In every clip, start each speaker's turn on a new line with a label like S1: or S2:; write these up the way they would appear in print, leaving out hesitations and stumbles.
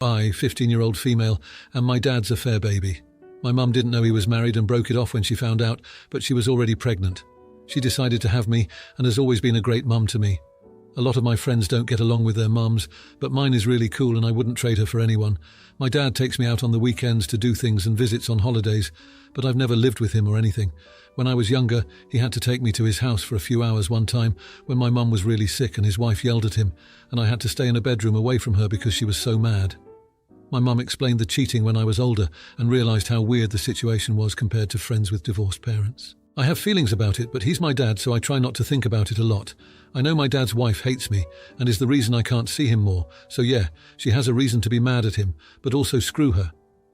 S1: I, 15-year-old female, and my dad's a fair baby. My mum didn't know he was married and broke it off when she found out, but she was already pregnant. She decided to have me and has always been a great mum to me. A lot of my friends don't get along with their mums, but mine is really cool and I wouldn't trade her for anyone. My dad takes me out on the weekends to do things and visits on holidays, but I've never lived with him or anything. When I was younger, he had to take me to his house for a few hours one time when my mum was really sick and his wife yelled at him, and I had to stay in a bedroom away from her because she was so mad. My mum explained the cheating when I was older and realised how weird the situation was compared to friends with divorced parents. I have feelings about it, but he's my dad, so I try not to think about it a lot. I know my dad's wife hates me and is the reason I can't see him more, so yeah, she has a reason to be mad at him, but also screw her.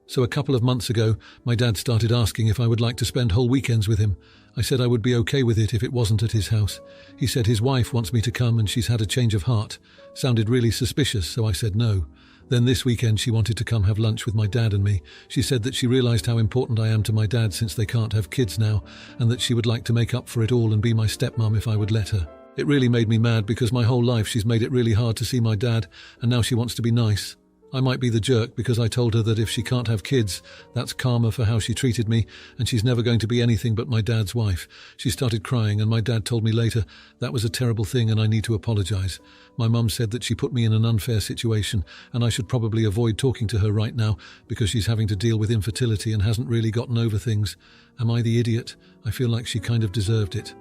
S1: So a couple of months ago, my dad started asking if I would like to spend whole weekends with him. I said I would be okay with it if it wasn't at his house. He said his wife wants me to come and she's had a change of heart. Sounded really suspicious, so I said no. Then this weekend she wanted to come have lunch with my dad and me. She said that she realised how important I am to my dad since they can't have kids now, and that she would like to make up for it all and be my stepmom if I would let her. It really made me mad because my whole life she's made it really hard to see my dad, and now she wants to be nice. I might be the jerk because I told her that if she can't have kids, that's karma for how she treated me, and she's never going to be anything but my dad's wife. She started crying, and my dad told me later that was a terrible thing and I need to apologise. My mum said that she put me in an unfair situation and I should probably avoid talking to her right now because she's having to deal with infertility and hasn't really gotten over things. Am I the idiot? I feel like she kind of deserved it.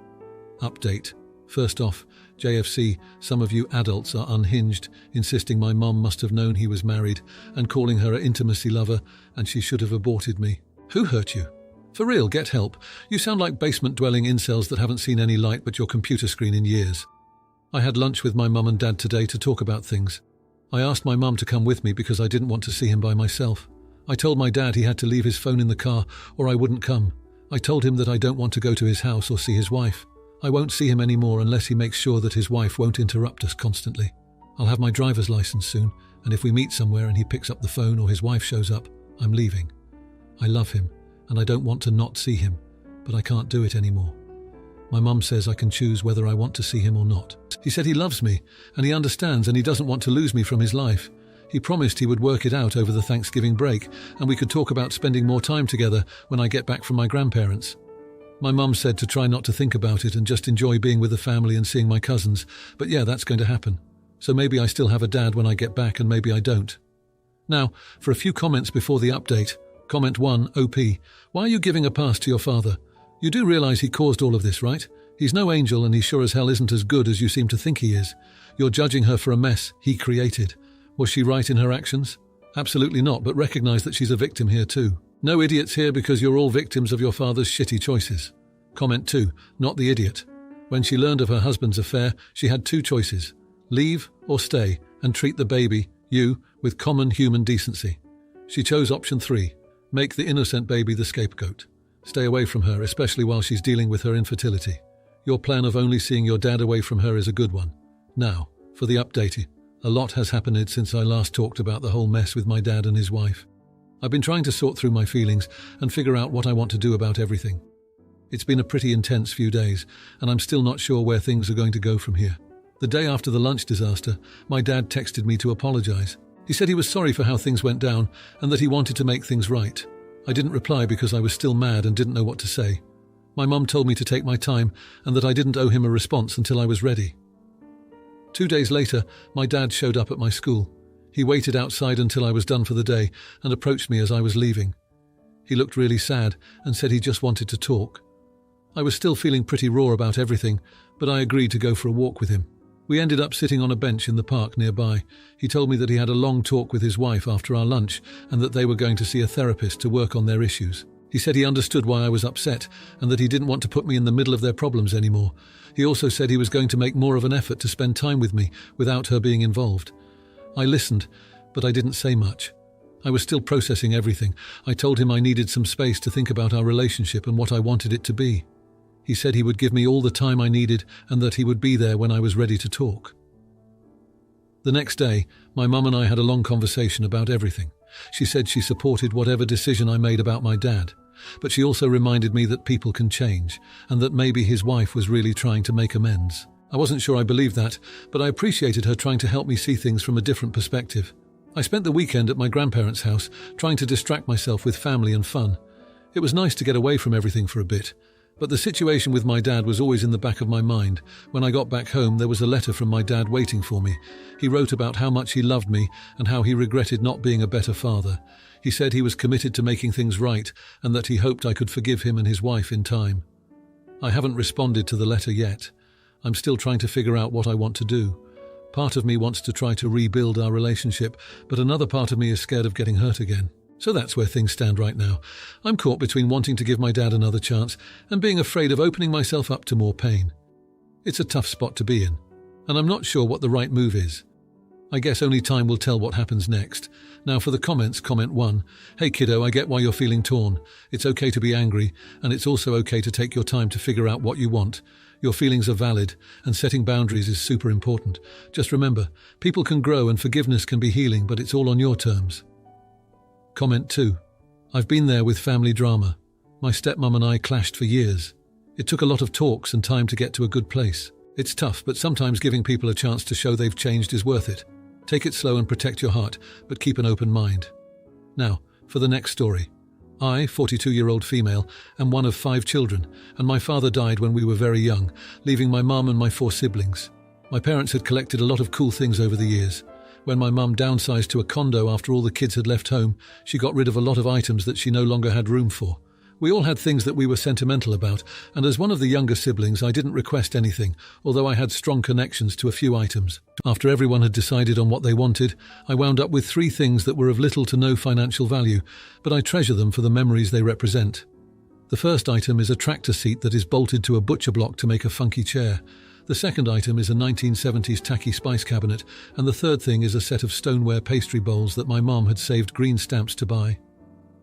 S1: Update. First off, JFC, some of you adults are unhinged, insisting my mum must have known he was married and calling her an intimacy lover and she should have aborted me. Who hurt you? For real, get help. You sound like basement-dwelling incels that haven't seen any light but your computer screen in years. I had lunch with my mum and dad today to talk about things. I asked my mum to come with me because I didn't want to see him by myself. I told my dad he had to leave his phone in the car or I wouldn't come. I told him that I don't want to go to his house or see his wife. I won't see him anymore unless he makes sure that his wife won't interrupt us constantly. I'll have my driver's license soon, and if we meet somewhere and he picks up the phone or his wife shows up, I'm leaving. I love him, and I don't want to not see him, but I can't do it anymore. My mum says I can choose whether I want to see him or not. He said he loves me, and he understands, and he doesn't want to lose me from his life. He promised he would work it out over the Thanksgiving break, and we could talk about spending more time together when I get back from my grandparents'. My mum said to try not to think about it and just enjoy being with the family and seeing my cousins, but yeah, that's going to happen. So maybe I still have a dad when I get back and maybe I don't. Now, for a few comments before the update. Comment 1, OP. Why are you giving a pass to your father? You do realise he caused all of this, right? He's no angel and he sure as hell isn't as good as you seem to think he is. You're judging her for a mess he created. Was she right in her actions? Absolutely not, but recognise that she's a victim here too. No idiots here because you're all victims of your father's shitty choices. Comment 2, not the idiot. When she learned of her husband's affair, she had two choices. Leave or stay and treat the baby, you, with common human decency. She chose option 3, make the innocent baby the scapegoat. Stay away from her, especially while she's dealing with her infertility. Your plan of only seeing your dad away from her is a good one. Now, for the update. A lot has happened since I last talked about the whole mess with my dad and his wife. I've been trying to sort through my feelings and figure out what I want to do about everything. It's been a pretty intense few days, and I'm still not sure where things are going to go from here. The day after the lunch disaster, my dad texted me to apologise. He said he was sorry for how things went down and that he wanted to make things right. I didn't reply because I was still mad and didn't know what to say. My mum told me to take my time and that I didn't owe him a response until I was ready. 2 days later, my dad showed up at my school. He waited outside until I was done for the day and approached me as I was leaving. He looked really sad and said he just wanted to talk. I was still feeling pretty raw about everything, but I agreed to go for a walk with him. We ended up sitting on a bench in the park nearby. He told me that he had a long talk with his wife after our lunch and that they were going to see a therapist to work on their issues. He said he understood why I was upset and that he didn't want to put me in the middle of their problems anymore. He also said he was going to make more of an effort to spend time with me without her being involved. I listened, but I didn't say much. I was still processing everything. I told him I needed some space to think about our relationship and what I wanted it to be. He said he would give me all the time I needed and that he would be there when I was ready to talk. The next day, my mum and I had a long conversation about everything. She said she supported whatever decision I made about my dad, but she also reminded me that people can change and that maybe his wife was really trying to make amends. I wasn't sure I believed that, but I appreciated her trying to help me see things from a different perspective. I spent the weekend at my grandparents' house, trying to distract myself with family and fun. It was nice to get away from everything for a bit. But the situation with my dad was always in the back of my mind. When I got back home, there was a letter from my dad waiting for me. He wrote about how much he loved me and how he regretted not being a better father. He said he was committed to making things right and that he hoped I could forgive him and his wife in time. I haven't responded to the letter yet. I'm still trying to figure out what I want to do. Part of me wants to try to rebuild our relationship, but another part of me is scared of getting hurt again. So that's where things stand right now. I'm caught between wanting to give my dad another chance and being afraid of opening myself up to more pain. It's a tough spot to be in, and I'm not sure what the right move is. I guess only time will tell what happens next. Now for the comments, comment 1. Hey kiddo, I get why you're feeling torn. It's okay to be angry, and it's also okay to take your time to figure out what you want. Your feelings are valid, and setting boundaries is super important. Just remember, people can grow and forgiveness can be healing, but it's all on your terms. Comment 2. I've been there with family drama. My stepmom and I clashed for years. It took a lot of talks and time to get to a good place. It's tough, but sometimes giving people a chance to show they've changed is worth it. Take it slow and protect your heart, but keep an open mind. Now, for the next story. I, 42-year-old female, am one of 5 children, and my father died when we were very young, leaving my mum and my 4 siblings. My parents had collected a lot of cool things over the years. When my mum downsized to a condo after all the kids had left home, she got rid of a lot of items that she no longer had room for. We all had things that we were sentimental about, and as one of the younger siblings, I didn't request anything, although I had strong connections to a few items. After everyone had decided on what they wanted, I wound up with 3 things that were of little to no financial value, but I treasure them for the memories they represent. The first item is a tractor seat that is bolted to a butcher block to make a funky chair. The second item is a 1970s tacky spice cabinet, and the third thing is a set of stoneware pastry bowls that my mom had saved green stamps to buy.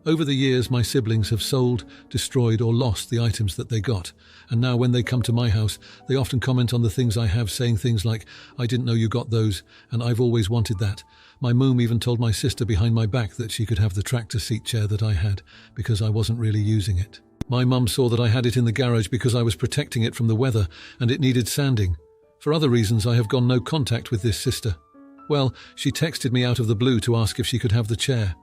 S1: Over the years, my siblings have sold, destroyed, or lost the items that they got, and now when they come to my house, they often comment on the things I have, saying things like, "I didn't know you got those, and I've always wanted that." My mum even told my sister behind my back that she could have the tractor seat chair that I had, because I wasn't really using it. My mum saw that I had it in the garage because I was protecting it from the weather, and it needed sanding. For other reasons, I have gone no contact with this sister. Well, she texted me out of the blue to ask if she could have the chair.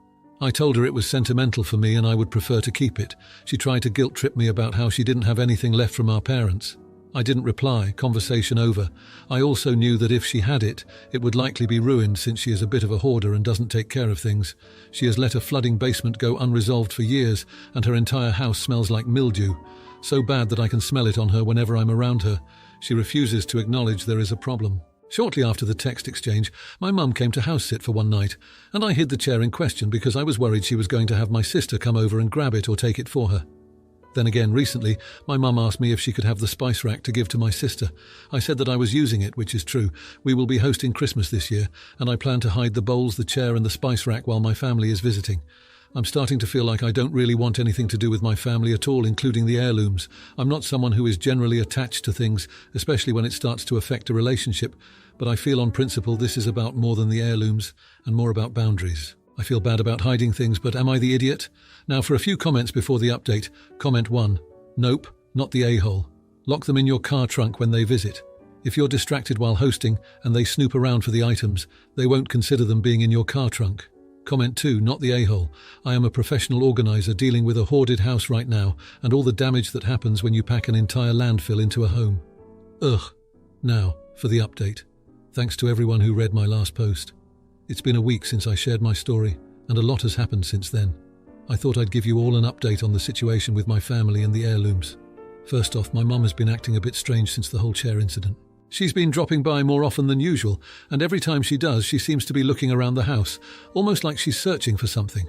S1: I told her it was sentimental for me and I would prefer to keep it. She tried to guilt-trip me about how she didn't have anything left from our parents. I didn't reply, conversation over. I also knew that if she had it, it would likely be ruined since she is a bit of a hoarder and doesn't take care of things. She has let a flooding basement go unresolved for years, and her entire house smells like mildew. So bad that I can smell it on her whenever I'm around her. She refuses to acknowledge there is a problem. Shortly after the text exchange, my mum came to house sit for one night, and I hid the chair in question because I was worried she was going to have my sister come over and grab it or take it for her. Then again, recently, my mum asked me if she could have the spice rack to give to my sister. I said that I was using it, which is true. We will be hosting Christmas this year, and I plan to hide the bowls, the chair and the spice rack while my family is visiting. I'm starting to feel like I don't really want anything to do with my family at all, including the heirlooms. I'm not someone who is generally attached to things, especially when it starts to affect a relationship, but I feel on principle this is about more than the heirlooms and more about boundaries. I feel bad about hiding things, but am I the idiot? Now for a few comments before the update. Comment 1. Nope, not the a-hole. Lock them in your car trunk when they visit. If you're distracted while hosting and they snoop around for the items, they won't consider them being in your car trunk. Comment 2. Not the a-hole. I am a professional organizer dealing with a hoarded house right now and all the damage that happens when you pack an entire landfill into a home. Ugh. Now, for the update. Thanks to everyone who read my last post. It's been a week since I shared my story, and a lot has happened since then. I thought I'd give you all an update on the situation with my family and the heirlooms. First off, my mum has been acting a bit strange since the whole chair incident. She's been dropping by more often than usual, and every time she does, she seems to be looking around the house, almost like she's searching for something.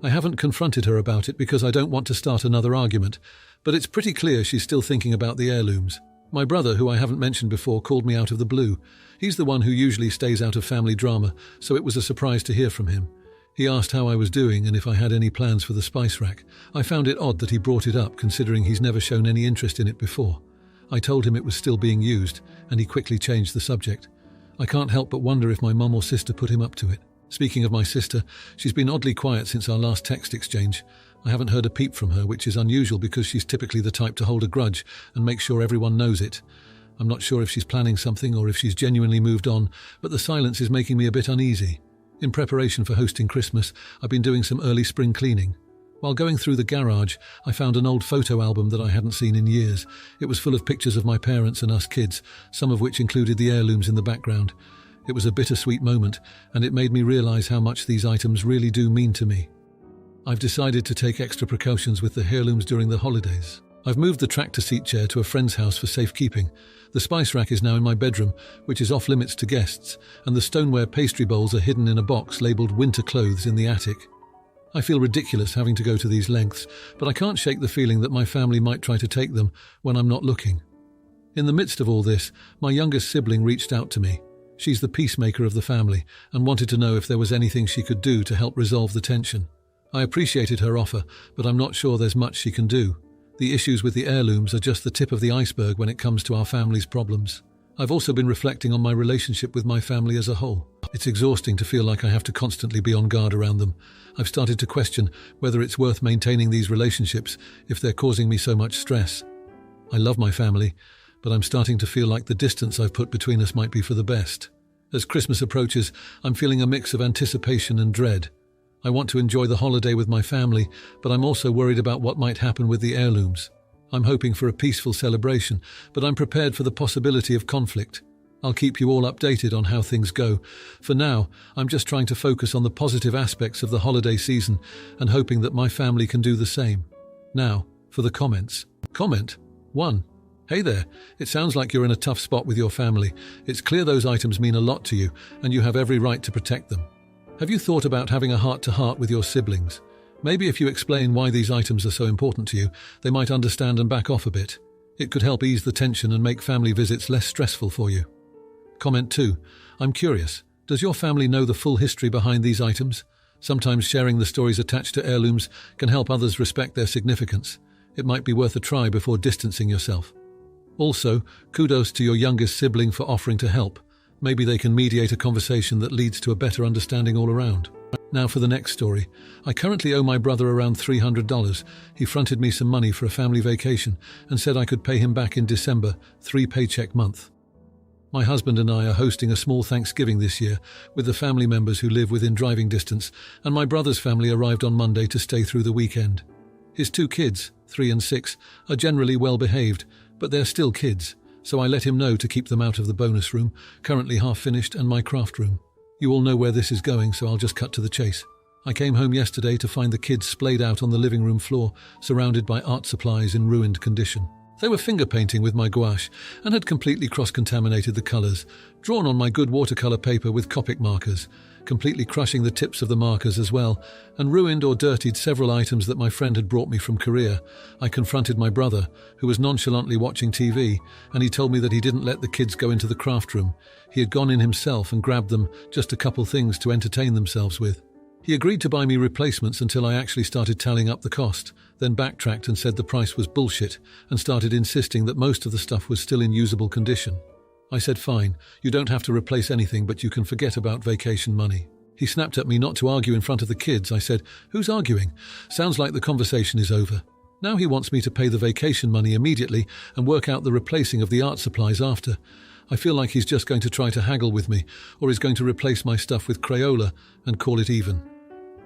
S1: I haven't confronted her about it because I don't want to start another argument, but it's pretty clear she's still thinking about the heirlooms. My brother, who I haven't mentioned before, called me out of the blue. He's the one who usually stays out of family drama, so it was a surprise to hear from him. He asked how I was doing and if I had any plans for the spice rack. I found it odd that he brought it up, considering he's never shown any interest in it before. I told him it was still being used, and he quickly changed the subject. I can't help but wonder if my mum or sister put him up to it. Speaking of my sister, she's been oddly quiet since our last text exchange. I haven't heard a peep from her, which is unusual because she's typically the type to hold a grudge and make sure everyone knows it. I'm not sure if she's planning something or if she's genuinely moved on, but the silence is making me a bit uneasy. In preparation for hosting Christmas, I've been doing some early spring cleaning. While going through the garage, I found an old photo album that I hadn't seen in years. It was full of pictures of my parents and us kids, some of which included the heirlooms in the background. It was a bittersweet moment, and it made me realize how much these items really do mean to me. I've decided to take extra precautions with the heirlooms during the holidays. I've moved the tractor seat chair to a friend's house for safekeeping. The spice rack is now in my bedroom, which is off limits to guests, and the stoneware pastry bowls are hidden in a box labelled winter clothes in the attic. I feel ridiculous having to go to these lengths, but I can't shake the feeling that my family might try to take them when I'm not looking. In the midst of all this, my youngest sibling reached out to me. She's the peacemaker of the family and wanted to know if there was anything she could do to help resolve the tension. I appreciated her offer, but I'm not sure there's much she can do. The issues with the heirlooms are just the tip of the iceberg when it comes to our family's problems. I've also been reflecting on my relationship with my family as a whole. It's exhausting to feel like I have to constantly be on guard around them. I've started to question whether it's worth maintaining these relationships if they're causing me so much stress. I love my family, but I'm starting to feel like the distance I've put between us might be for the best. As Christmas approaches, I'm feeling a mix of anticipation and dread. I want to enjoy the holiday with my family, but I'm also worried about what might happen with the heirlooms. I'm hoping for a peaceful celebration, but I'm prepared for the possibility of conflict. I'll keep you all updated on how things go. For now, I'm just trying to focus on the positive aspects of the holiday season and hoping that my family can do the same. Now, for the comments. Comment 1. Hey there, it sounds like you're in a tough spot with your family. It's clear those items mean a lot to you, and you have every right to protect them. Have you thought about having a heart-to-heart with your siblings? Maybe if you explain why these items are so important to you, they might understand and back off a bit. It could help ease the tension and make family visits less stressful for you. Comment 2. I'm curious, does your family know the full history behind these items? Sometimes sharing the stories attached to heirlooms can help others respect their significance. It might be worth a try before distancing yourself. Also, kudos to your youngest sibling for offering to help. Maybe they can mediate a conversation that leads to a better understanding all around. Now for the next story. I currently owe my brother around $300. He fronted me some money for a family vacation and said I could pay him back in December, 3-paycheck month. My husband and I are hosting a small Thanksgiving this year with the family members who live within driving distance, and my brother's family arrived on Monday to stay through the weekend. His 2 kids, 3 and 6, are generally well behaved, but they're still kids, so I let him know to keep them out of the bonus room, currently half finished, and my craft room. You all know where this is going, so I'll just cut to the chase. I came home yesterday to find the kids splayed out on the living room floor, surrounded by art supplies in ruined condition. They were finger painting with my gouache and had completely cross-contaminated the colours, drawn on my good watercolour paper with Copic markers, completely crushing the tips of the markers as well, and ruined or dirtied several items that my friend had brought me from Korea. I confronted my brother, who was nonchalantly watching TV, and he told me that he didn't let the kids go into the craft room. He had gone in himself and grabbed them just a couple things to entertain themselves with. He agreed to buy me replacements until I actually started tallying up the cost, then backtracked and said the price was bullshit and started insisting that most of the stuff was still in usable condition. I said, fine, you don't have to replace anything, but you can forget about vacation money. He snapped at me not to argue in front of the kids. I said, who's arguing? Sounds like the conversation is over. Now he wants me to pay the vacation money immediately and work out the replacing of the art supplies after. I feel like he's just going to try to haggle with me, or he's going to replace my stuff with Crayola and call it even.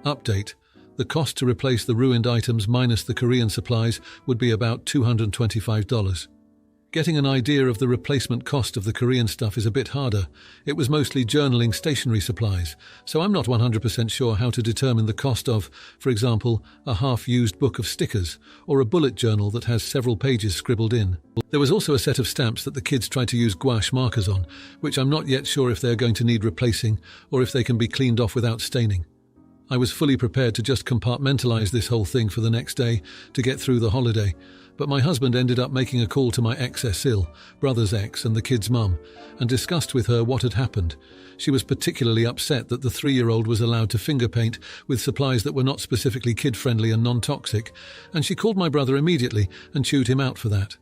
S1: Update. The cost to replace the ruined items minus the Korean supplies would be about $225. Getting an idea of the replacement cost of the Korean stuff is a bit harder. It was mostly journaling stationery supplies, so I'm not 100% sure how to determine the cost of, for example, a half-used book of stickers or a bullet journal that has several pages scribbled in. There was also a set of stamps that the kids tried to use gouache markers on, which I'm not yet sure if they're going to need replacing or if they can be cleaned off without staining. I was fully prepared to just compartmentalize this whole thing for the next day to get through the holiday, but my husband ended up making a call to my ex Cecile, brother's ex and the kid's mum, and discussed with her what had happened. She was particularly upset that the 3-year-old was allowed to finger paint with supplies that were not specifically kid-friendly and non-toxic, and she called my brother immediately and chewed him out for that.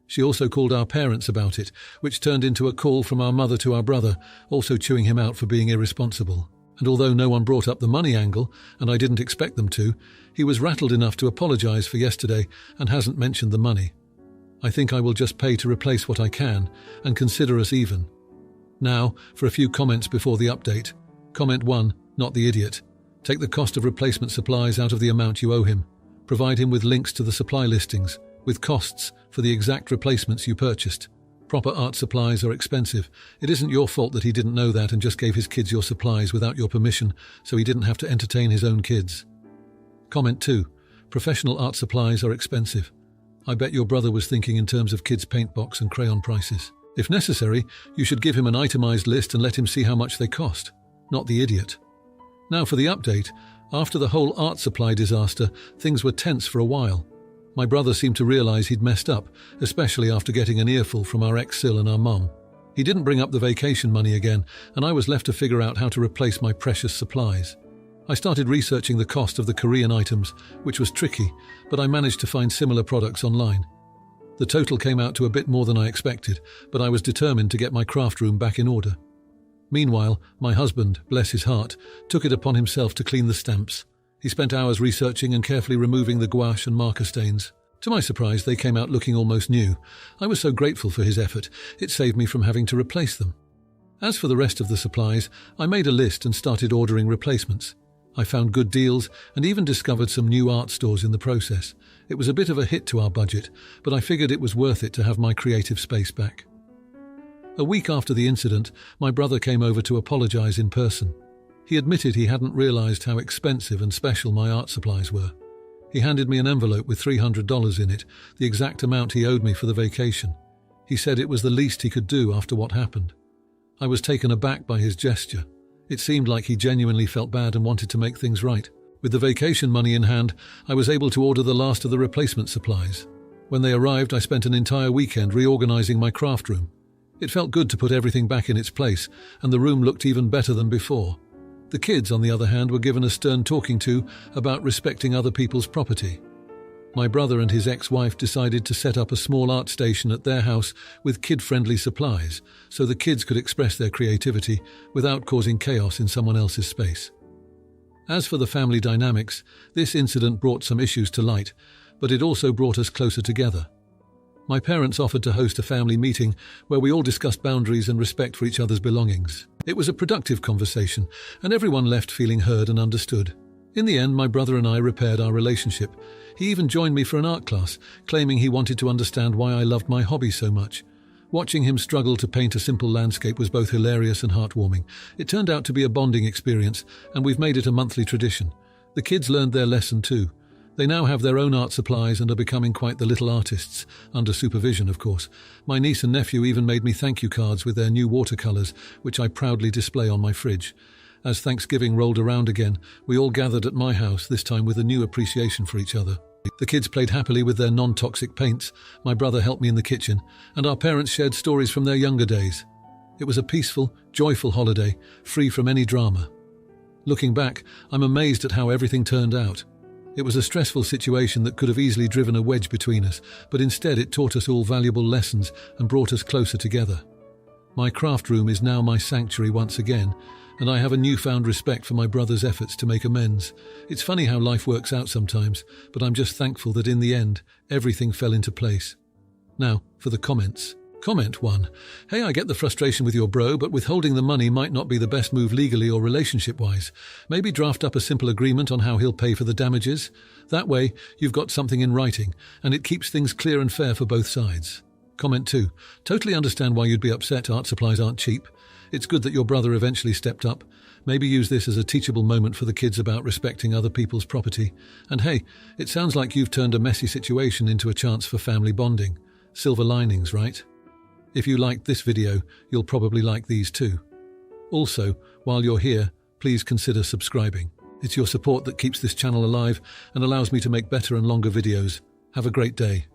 S1: She also called our parents about it, which turned into a call from our mother to our brother, also chewing him out for being irresponsible. And although no one brought up the money angle, and I didn't expect them to, he was rattled enough to apologise for yesterday and hasn't mentioned the money. I think I will just pay to replace what I can and consider us even. Now, for a few comments before the update. Comment 1. not the idiot. Take the cost of replacement supplies out of the amount you owe him. Provide him with links to the supply listings, with costs for the exact replacements you purchased. Proper art supplies are expensive. It isn't your fault that he didn't know that and just gave his kids your supplies without your permission, so he didn't have to entertain his own kids. Comment 2. Professional art supplies are expensive. I bet your brother was thinking in terms of kids' paint box and crayon prices. If necessary, you should give him an itemized list and let him see how much they cost, not the idiot. Now for the update. After the whole art supply disaster, things were tense for a while. My brother seemed to realize he'd messed up, especially after getting an earful from our ex-Sil and our mum. He didn't bring up the vacation money again, and I was left to figure out how to replace my precious supplies. I started researching the cost of the Korean items, which was tricky, but I managed to find similar products online. The total came out to a bit more than I expected, but I was determined to get my craft room back in order. Meanwhile, my husband, bless his heart, took it upon himself to clean the stamps. He spent hours researching and carefully removing the gouache and marker stains. To my surprise, they came out looking almost new. I was so grateful for his effort, it saved me from having to replace them. As for the rest of the supplies, I made a list and started ordering replacements. I found good deals and even discovered some new art stores in the process. It was a bit of a hit to our budget, but I figured it was worth it to have my creative space back. A week after the incident, my brother came over to apologize in person. He admitted he hadn't realized how expensive and special my art supplies were. He handed me an envelope with $300 in it, the exact amount he owed me for the vacation. He said it was the least he could do after what happened. I was taken aback by his gesture. It seemed like he genuinely felt bad and wanted to make things right. With the vacation money in hand, I was able to order the last of the replacement supplies. When they arrived, I spent an entire weekend reorganizing my craft room. It felt good to put everything back in its place, and the room looked even better than before. The kids, on the other hand, were given a stern talking to about respecting other people's property. My brother and his ex-wife decided to set up a small art station at their house with kid-friendly supplies, so the kids could express their creativity without causing chaos in someone else's space. As for the family dynamics, this incident brought some issues to light, but it also brought us closer together. My parents offered to host a family meeting where we all discussed boundaries and respect for each other's belongings. It was a productive conversation, and everyone left feeling heard and understood. In the end, my brother and I repaired our relationship. He even joined me for an art class, claiming he wanted to understand why I loved my hobby so much. Watching him struggle to paint a simple landscape was both hilarious and heartwarming. It turned out to be a bonding experience, and we've made it a monthly tradition. The kids learned their lesson too. They now have their own art supplies and are becoming quite the little artists, under supervision, of course. My niece and nephew even made me thank you cards with their new watercolours, which I proudly display on my fridge. As Thanksgiving rolled around again, we all gathered at my house, this time with a new appreciation for each other. The kids played happily with their non-toxic paints, my brother helped me in the kitchen, and our parents shared stories from their younger days. It was a peaceful, joyful holiday, free from any drama. Looking back, I'm amazed at how everything turned out. It was a stressful situation that could have easily driven a wedge between us, but instead it taught us all valuable lessons and brought us closer together. My craft room is now my sanctuary once again, and I have a newfound respect for my brother's efforts to make amends. It's funny how life works out sometimes, but I'm just thankful that in the end, everything fell into place. Now, for the comments. Comment 1. Hey, I get the frustration with your bro, but withholding the money might not be the best move legally or relationship-wise. Maybe draft up a simple agreement on how he'll pay for the damages. That way, you've got something in writing, and it keeps things clear and fair for both sides. Comment 2. Totally understand why you'd be upset art supplies aren't cheap. It's good that your brother eventually stepped up. Maybe use this as a teachable moment for the kids about respecting other people's property. And hey, it sounds like you've turned a messy situation into a chance for family bonding. Silver linings, right? If you liked this video, you'll probably like these too. Also, while you're here, please consider subscribing. It's your support that keeps this channel alive and allows me to make better and longer videos. Have a great day.